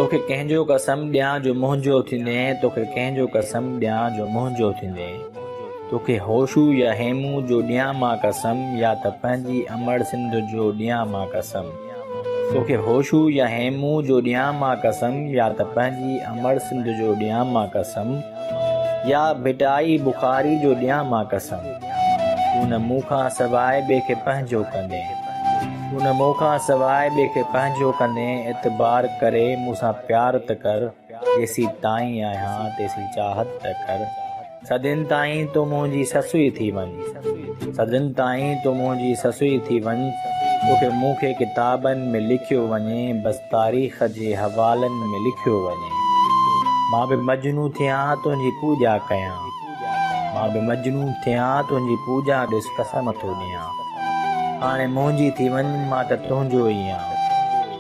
तोखे कंहिंजो कसम ॾियां जो मुंहिंजो थींदे, तोखे कंहिंजो कसम ॾियां जो मुंहिंजो थींदे। तोखे होशू या हेमू जो ॾियां मां कसम, या त पंहिंजी अमड़ सिंध जो ॾियां मां कसम। तोखे होशू या हेमू जो ॾियां मां कसम, या त पंहिंजी अमड़ सिंध जो ॾियां मां कसम, या भिटाई बुखारी जो ॾियां मां कसम। तूं न मूंखां सवाइ ॿिए खे पंहिंजो कंदे, तूं न मूंखां सवाइ ॿिए खे पंहिंजो कंदे। एतबार करे मूंसां प्यार त कर, जेसीं ताईं आहियां तेसीं चाहत त कर। सदियुनि ताईं तूं मुंहिंजी ससुई थी वञ, सदियुनि ताईं तूं मुंहिंजी ससुई थी वञ। तोखे मूंखे किताबनि में लिखियो वञे, बसि तारीख़ जे हवालनि में लिखियो वञे। मां बि मजनू थियां तुंहिंजी पूॼा कयां, मां बि मजनू थियां तुंहिंजी पूॼा ॾिस कसम थो ॾियां। हाणे मुंहिंजी थी वञ मां त तुंहिंजो ई आहियां,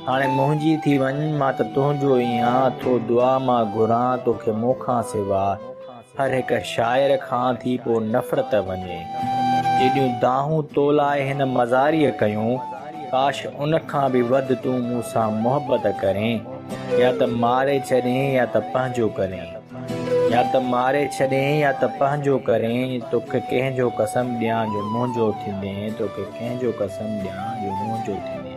हाणे मुंहिंजी थी वञ मां त तुंहिंजो ई आहियां। थो दुआ मां घुरां तोखे मूंखां सिवा, हर हिक शाइर खां थी पोइ नफ़रत वञे। जेॾियूं दाहूं तोलाए हिन मज़ारीअ कयूं, काश उन खां बि वधि तूं मूंसां मुहबत करें। या त मारे छॾें या त पंहिंजो करें, या त मारे छॾें या त पंहिंजो करें। तोखे कंहिंजो कसम ॾियां जो मुंहिंजो थींदे, तोखे कंहिंजो कसम ॾियां जो मुंहिंजो थींदे।